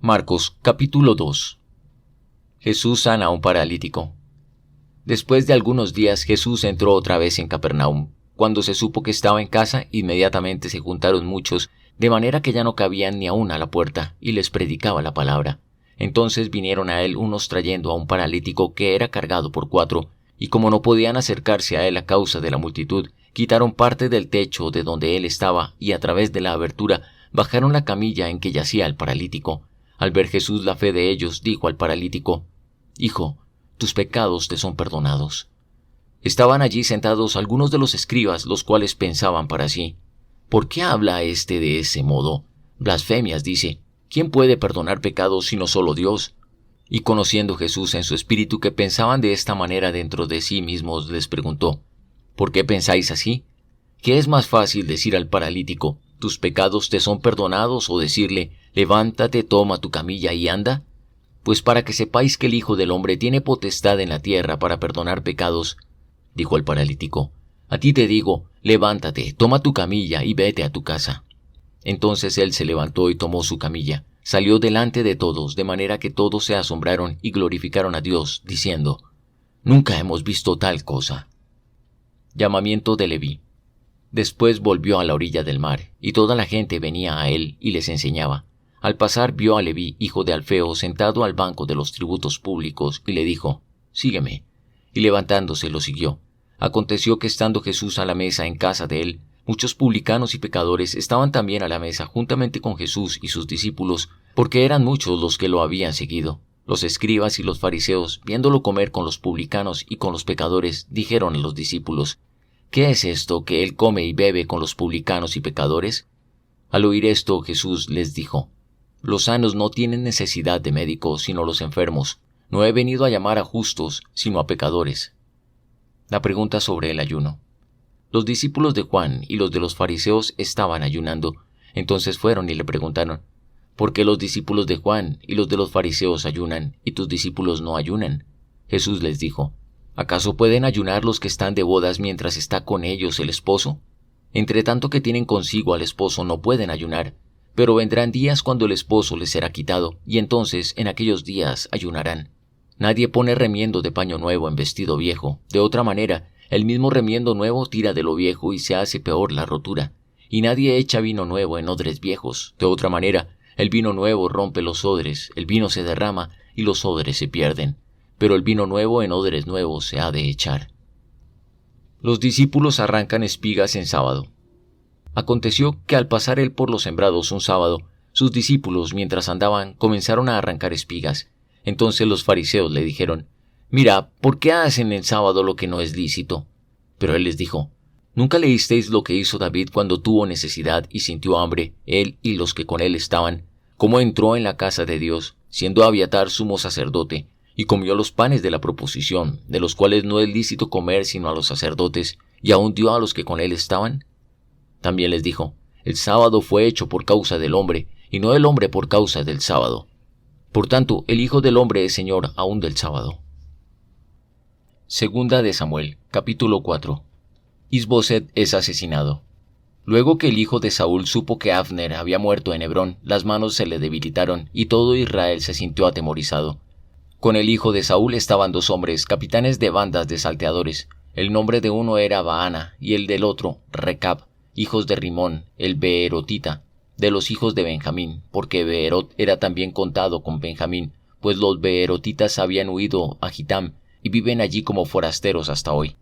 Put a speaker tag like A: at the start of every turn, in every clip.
A: Marcos capítulo 2. Jesús sana a un paralítico. Después de algunos días Jesús entró otra vez en Capernaum. Cuando se supo que estaba en casa, inmediatamente se juntaron muchos, de manera que ya no cabían ni aún a la puerta, y les predicaba la palabra. Entonces vinieron a él unos trayendo a un paralítico que era cargado por 4, y como no podían acercarse a él a causa de la multitud, quitaron parte del techo de donde él estaba, y a través de la abertura bajaron la camilla en que yacía el paralítico. Al ver Jesús la fe de ellos, dijo al paralítico: «Hijo, tus pecados te son perdonados». Estaban allí sentados algunos de los escribas, los cuales pensaban para sí: «¿Por qué habla éste de ese modo? Blasfemias dice. ¿Quién puede perdonar pecados sino solo Dios?». Y conociendo Jesús en su espíritu que pensaban de esta manera dentro de sí mismos, les preguntó: «¿Por qué pensáis así? ¿Qué es más fácil decir al paralítico: tus pecados te son perdonados, o decirle: levántate, toma tu camilla y anda? Pues para que sepáis que el Hijo del Hombre tiene potestad en la tierra para perdonar pecados». Dijo el paralítico: «A ti te digo, levántate, toma tu camilla y vete a tu casa». Entonces él se levantó y tomó su camilla, salió delante de todos, de manera que todos se asombraron y glorificaron a Dios, diciendo: «Nunca hemos visto tal cosa». Llamamiento de Leví. Después volvió a la orilla del mar, y toda la gente venía a él y les enseñaba. Al pasar vio a Leví, hijo de Alfeo, sentado al banco de los tributos públicos, y le dijo: «Sígueme». Y levantándose lo siguió. Aconteció que estando Jesús a la mesa en casa de él, muchos publicanos y pecadores estaban también a la mesa juntamente con Jesús y sus discípulos, porque eran muchos los que lo habían seguido. Los escribas y los fariseos, viéndolo comer con los publicanos y con los pecadores, dijeron a los discípulos: «¿Qué es esto que él come y bebe con los publicanos y pecadores?». Al oír esto, Jesús les dijo: «Los sanos no tienen necesidad de médico, sino los enfermos. No he venido a llamar a justos, sino a pecadores». La pregunta sobre el ayuno. Los discípulos de Juan y los de los fariseos estaban ayunando. Entonces fueron y le preguntaron: «¿Por qué los discípulos de Juan y los de los fariseos ayunan, y tus discípulos no ayunan?». Jesús les dijo: «¿Acaso pueden ayunar los que están de bodas mientras está con ellos el esposo? Entre tanto que tienen consigo al esposo no pueden ayunar, pero vendrán días cuando el esposo les será quitado, y entonces en aquellos días ayunarán. Nadie pone remiendo de paño nuevo en vestido viejo. De otra manera, el mismo remiendo nuevo tira de lo viejo y se hace peor la rotura. Y nadie echa vino nuevo en odres viejos. De otra manera, el vino nuevo rompe los odres, el vino se derrama y los odres se pierden. Pero el vino nuevo en odres nuevos se ha de echar». Los discípulos arrancan espigas en sábado. Aconteció que al pasar él por los sembrados un sábado, sus discípulos, mientras andaban, comenzaron a arrancar espigas. Entonces los fariseos le dijeron: «Mira, ¿por qué hacen en sábado lo que no es lícito?». Pero él les dijo: «¿Nunca leísteis lo que hizo David cuando tuvo necesidad y sintió hambre, él y los que con él estaban? Cómo entró en la casa de Dios, siendo Abiatar sumo sacerdote, y comió los panes de la proposición, de los cuales no es lícito comer sino a los sacerdotes, y aún dio a los que con él estaban?». También les dijo: «El sábado fue hecho por causa del hombre, y no el hombre por causa del sábado. Por tanto, el Hijo del Hombre es Señor aún del sábado». Segunda de Samuel, capítulo 4. Is-Boset es asesinado. Luego que el hijo de Saúl supo que Abner había muerto en Hebrón, las manos se le debilitaron, y todo Israel se sintió atemorizado. Con el hijo de Saúl estaban 2 hombres, capitanes de bandas de salteadores. El nombre de uno era Baana, y el del otro, Recab, hijos de Rimón, el beerotita, de los hijos de Benjamín, porque Beerot era también contado con Benjamín, pues los beerotitas habían huido a Gitam, y viven allí como forasteros hasta hoy.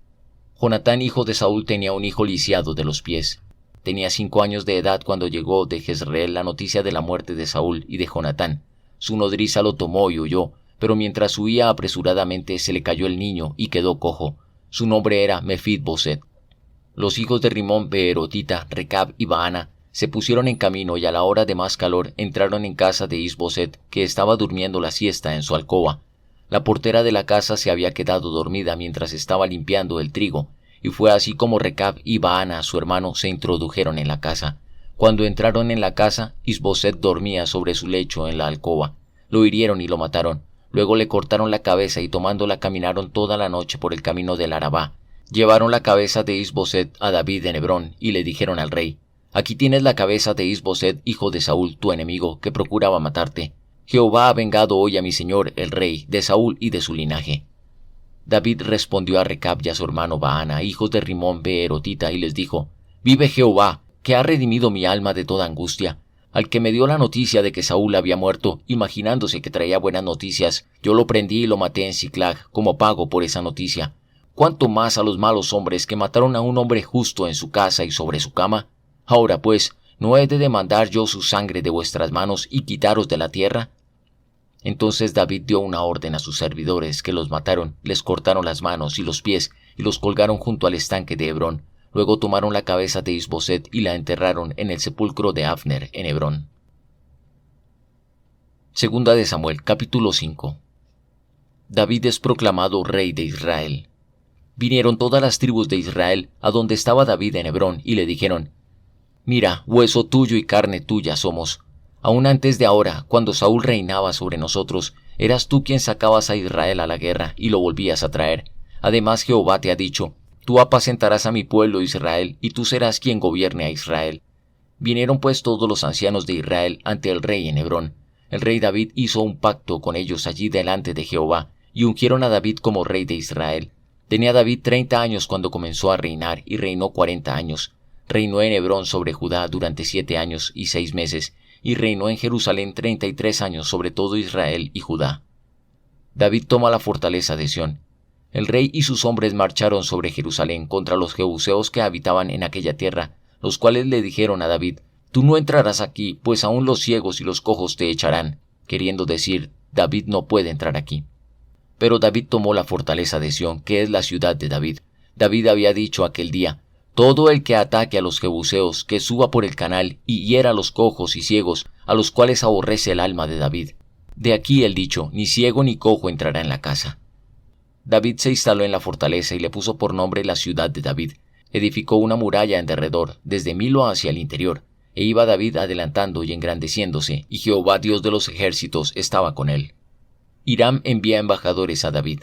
A: Jonatán, hijo de Saúl, tenía un hijo lisiado de los pies. Tenía 5 años de edad cuando llegó de Jezreel la noticia de la muerte de Saúl y de Jonatán. Su nodriza lo tomó y huyó, pero mientras huía apresuradamente se le cayó el niño y quedó cojo. Su nombre era Mefid-Boset. Los hijos de Rimón, beerotita, Recab y Baana se pusieron en camino, y a la hora de más calor entraron en casa de Is-Boset, que estaba durmiendo la siesta en su alcoba. La portera de la casa se había quedado dormida mientras estaba limpiando el trigo, y fue así como Recab y Baana, su hermano, se introdujeron en la casa. Cuando entraron en la casa, Is-Boset dormía sobre su lecho en la alcoba. Lo hirieron y lo mataron. Luego le cortaron la cabeza y tomándola caminaron toda la noche por el camino del Arabá. Llevaron la cabeza de Is-Boset a David en Hebrón y le dijeron al rey: «Aquí tienes la cabeza de Is-Boset, hijo de Saúl, tu enemigo, que procuraba matarte. Jehová ha vengado hoy a mi señor el rey, de Saúl y de su linaje. David respondió a Recab y a su hermano Baana, hijos de Rimón Beerotita, y les dijo: Vive Jehová, que ha redimido mi alma de toda angustia. Al que me dio la noticia de que Saúl había muerto, imaginándose que traía buenas noticias, yo lo prendí y lo maté en Siclag, como pago por esa noticia. ¿Cuánto más a los malos hombres que mataron a un hombre justo en su casa y sobre su cama? Ahora pues, ¿no he de demandar yo su sangre de vuestras manos y quitaros de la tierra? Entonces David dio una orden a sus servidores, que los mataron, les cortaron las manos y los pies, y los colgaron junto al estanque de Hebrón. Luego tomaron la cabeza de Isboset y la enterraron en el sepulcro de Abner en Hebrón. Segunda de Samuel, capítulo 5. David es proclamado rey de Israel. Vinieron todas las tribus de Israel a donde estaba David en Hebrón y le dijeron: Mira, hueso tuyo y carne tuya somos. Aún antes de ahora, cuando Saúl reinaba sobre nosotros, eras tú quien sacabas a Israel a la guerra y lo volvías a traer. Además Jehová te ha dicho: Tú apacentarás a mi pueblo Israel, y tú serás quien gobierne a Israel. Vinieron pues todos los ancianos de Israel ante el rey en Hebrón. El rey David hizo un pacto con ellos allí delante de Jehová, y ungieron a David como rey de Israel. Tenía David 30 años cuando comenzó a reinar, y reinó 40 años. Reinó en Hebrón sobre Judá durante 7 años y 6 meses, y reinó en Jerusalén 33 años sobre todo Israel y Judá. David toma la fortaleza de Sión. El rey y sus hombres marcharon sobre Jerusalén contra los jebuseos que habitaban en aquella tierra, los cuales le dijeron a David: Tú no entrarás aquí, pues aún los ciegos y los cojos te echarán, queriendo decir: David no puede entrar aquí. Pero David tomó la fortaleza de Sión, que es la ciudad de David. David había dicho aquel día: Todo el que ataque a los jebuseos, que suba por el canal y hiera a los cojos y ciegos, a los cuales aborrece el alma de David. De aquí el dicho: ni ciego ni cojo entrará en la casa. David se instaló en la fortaleza y le puso por nombre la ciudad de David. Edificó una muralla en derredor, desde Milo hacia el interior, e iba David adelantando y engrandeciéndose, y Jehová Dios de los ejércitos estaba con él. Hiram envía embajadores a David.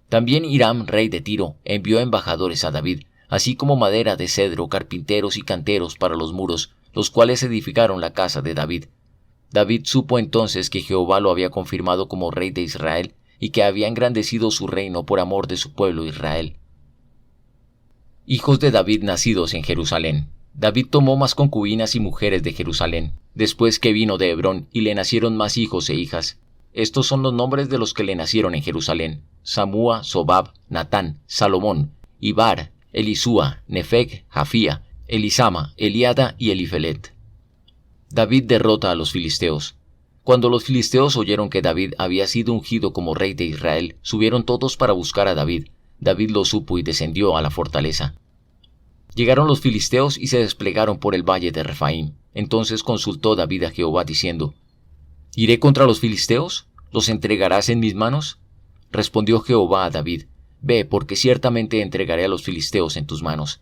A: También Hiram, rey de Tiro, envió embajadores a David, así como madera de cedro, carpinteros y canteros para los muros, los cuales edificaron la casa de David. David supo entonces que Jehová lo había confirmado como rey de Israel, y que había engrandecido su reino por amor de su pueblo Israel. Hijos de David nacidos en Jerusalén. David tomó más concubinas y mujeres de Jerusalén, después que vino de Hebrón, y le nacieron más hijos e hijas. Estos son los nombres de los que le nacieron en Jerusalén: Samúa, Sobab, Natán, Salomón, Ibar, Elisúa, Nefeg, Jafía, Elisama, Eliada y Elifelet. David derrota a los filisteos. Cuando los filisteos oyeron que David había sido ungido como rey de Israel, subieron todos para buscar a David. David lo supo y descendió a la fortaleza. Llegaron los filisteos y se desplegaron por el valle de Refaim. Entonces consultó David a Jehová diciendo: ¿Iré contra los filisteos? ¿Los entregarás en mis manos? Respondió Jehová a David: Ve, porque ciertamente entregaré a los filisteos en tus manos.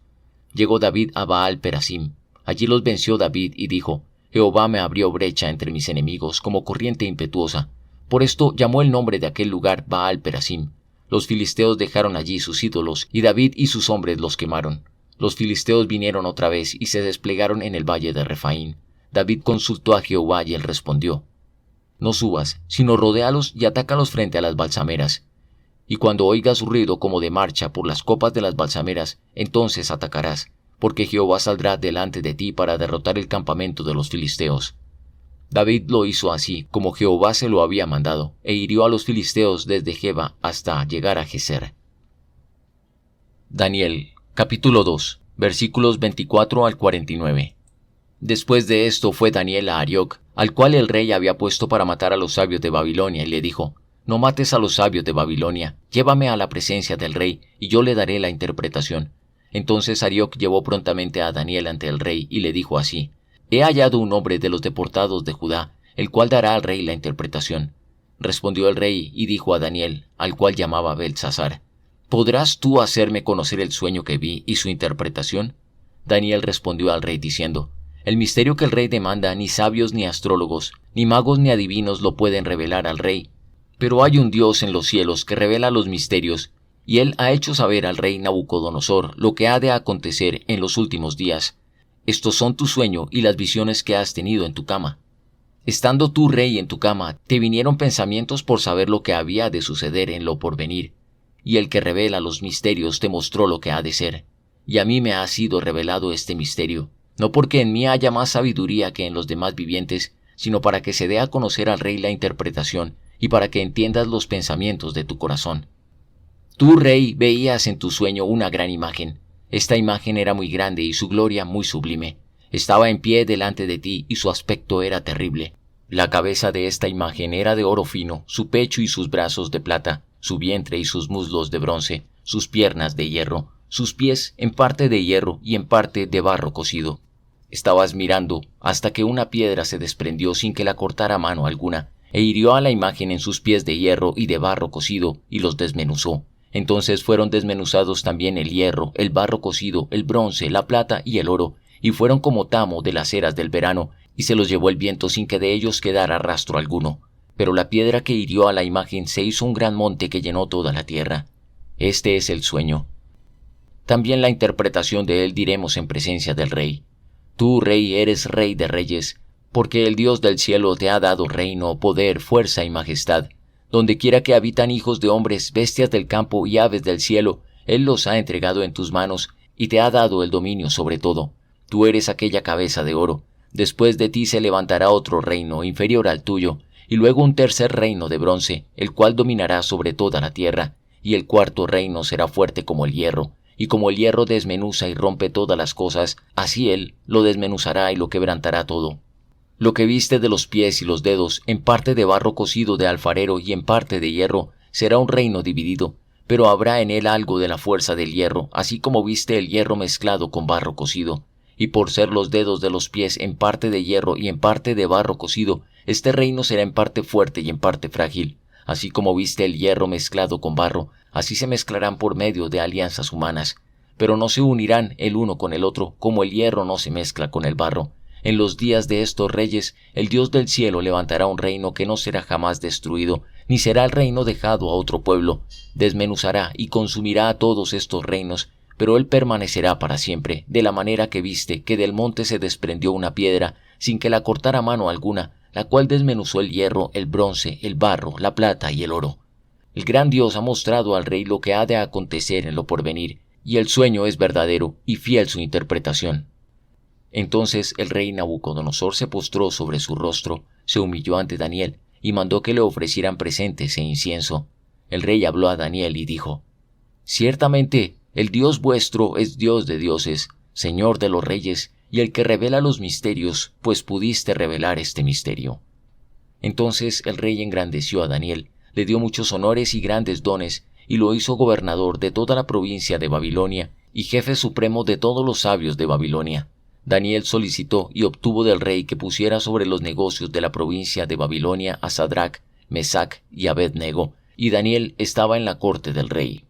A: Llegó David a Baal Perasim. Allí los venció David y dijo: Jehová me abrió brecha entre mis enemigos como corriente impetuosa. Por esto llamó el nombre de aquel lugar Baal Perasim. Los filisteos dejaron allí sus ídolos, y David y sus hombres los quemaron. Los filisteos vinieron otra vez y se desplegaron en el valle de Refaim. David consultó a Jehová y él respondió: No subas, sino rodéalos y atácalos frente a las balsameras. Y cuando oigas ruido como de marcha por las copas de las balsameras, entonces atacarás, porque Jehová saldrá delante de ti para derrotar el campamento de los filisteos. David lo hizo así, como Jehová se lo había mandado, e hirió a los filisteos desde Geba hasta llegar a Geser. Daniel, capítulo 2, versículos 24 al 49. Después de esto fue Daniel a Arioc, al cual el rey había puesto para matar a los sabios de Babilonia, y le dijo: No mates a los sabios de Babilonia, llévame a la presencia del rey, y yo le daré la interpretación. Entonces Arioc llevó prontamente a Daniel ante el rey, y le dijo así: He hallado un hombre de los deportados de Judá, el cual dará al rey la interpretación. Respondió el rey, y dijo a Daniel, al cual llamaba Beltsasar: ¿Podrás tú hacerme conocer el sueño que vi y su interpretación? Daniel respondió al rey diciendo: El misterio que el rey demanda, ni sabios ni astrólogos, ni magos ni adivinos lo pueden revelar al rey. Pero hay un Dios en los cielos que revela los misterios, y él ha hecho saber al rey Nabucodonosor lo que ha de acontecer en los últimos días. Estos son tu sueño y las visiones que has tenido en tu cama. Estando tú, rey, en tu cama, te vinieron pensamientos por saber lo que había de suceder en lo porvenir, y el que revela los misterios te mostró lo que ha de ser. Y a mí me ha sido revelado este misterio, no porque en mí haya más sabiduría que en los demás vivientes, sino para que se dé a conocer al rey la interpretación, y para que entiendas los pensamientos de tu corazón. Tú, rey, veías en tu sueño una gran imagen. Esta imagen era muy grande y su gloria muy sublime. Estaba en pie delante de ti y su aspecto era terrible. La cabeza de esta imagen era de oro fino, su pecho y sus brazos de plata, su vientre y sus muslos de bronce, sus piernas de hierro, sus pies en parte de hierro y en parte de barro cocido. Estabas mirando hasta que una piedra se desprendió sin que la cortara mano alguna, e hirió a la imagen en sus pies de hierro y de barro cocido y los desmenuzó. Entonces fueron desmenuzados también el hierro, el barro cocido, el bronce, la plata y el oro, y fueron como tamo de las eras del verano, y se los llevó el viento sin que de ellos quedara rastro alguno. Pero la piedra que hirió a la imagen se hizo un gran monte que llenó toda la tierra. Este es el sueño. También la interpretación de él diremos en presencia del rey. Tú, rey, eres rey de reyes, porque el Dios del cielo te ha dado reino, poder, fuerza y majestad. Donde quiera que habitan hijos de hombres, bestias del campo y aves del cielo, Él los ha entregado en tus manos y te ha dado el dominio sobre todo. Tú eres aquella cabeza de oro. Después de ti se levantará otro reino inferior al tuyo, y luego un tercer reino de bronce, el cual dominará sobre toda la tierra, y el cuarto reino será fuerte como el hierro, y como el hierro desmenuza y rompe todas las cosas, así él lo desmenuzará y lo quebrantará todo. Lo que viste de los pies y los dedos, en parte de barro cocido de alfarero y en parte de hierro, será un reino dividido, pero habrá en él algo de la fuerza del hierro, así como viste el hierro mezclado con barro cocido. Y por ser los dedos de los pies en parte de hierro y en parte de barro cocido, este reino será en parte fuerte y en parte frágil. Así como viste el hierro mezclado con barro, así se mezclarán por medio de alianzas humanas. Pero no se unirán el uno con el otro, como el hierro no se mezcla con el barro. En los días de estos reyes, el Dios del cielo levantará un reino que no será jamás destruido, ni será el reino dejado a otro pueblo. Desmenuzará y consumirá a todos estos reinos, pero él permanecerá para siempre, de la manera que viste que del monte se desprendió una piedra, sin que la cortara mano alguna, la cual desmenuzó el hierro, el bronce, el barro, la plata y el oro. El gran Dios ha mostrado al rey lo que ha de acontecer en lo porvenir, y el sueño es verdadero y fiel su interpretación. Entonces el rey Nabucodonosor se postró sobre su rostro, se humilló ante Daniel, y mandó que le ofrecieran presentes e incienso. El rey habló a Daniel y dijo: «Ciertamente, el Dios vuestro es Dios de dioses, Señor de los reyes, y el que revela los misterios, pues pudiste revelar este misterio». Entonces el rey engrandeció a Daniel, le dio muchos honores y grandes dones, y lo hizo gobernador de toda la provincia de Babilonia, y jefe supremo de todos los sabios de Babilonia. Daniel solicitó y obtuvo del rey que pusiera sobre los negocios de la provincia de Babilonia a Sadrach, Mesac y Abed-nego, y Daniel estaba en la corte del rey.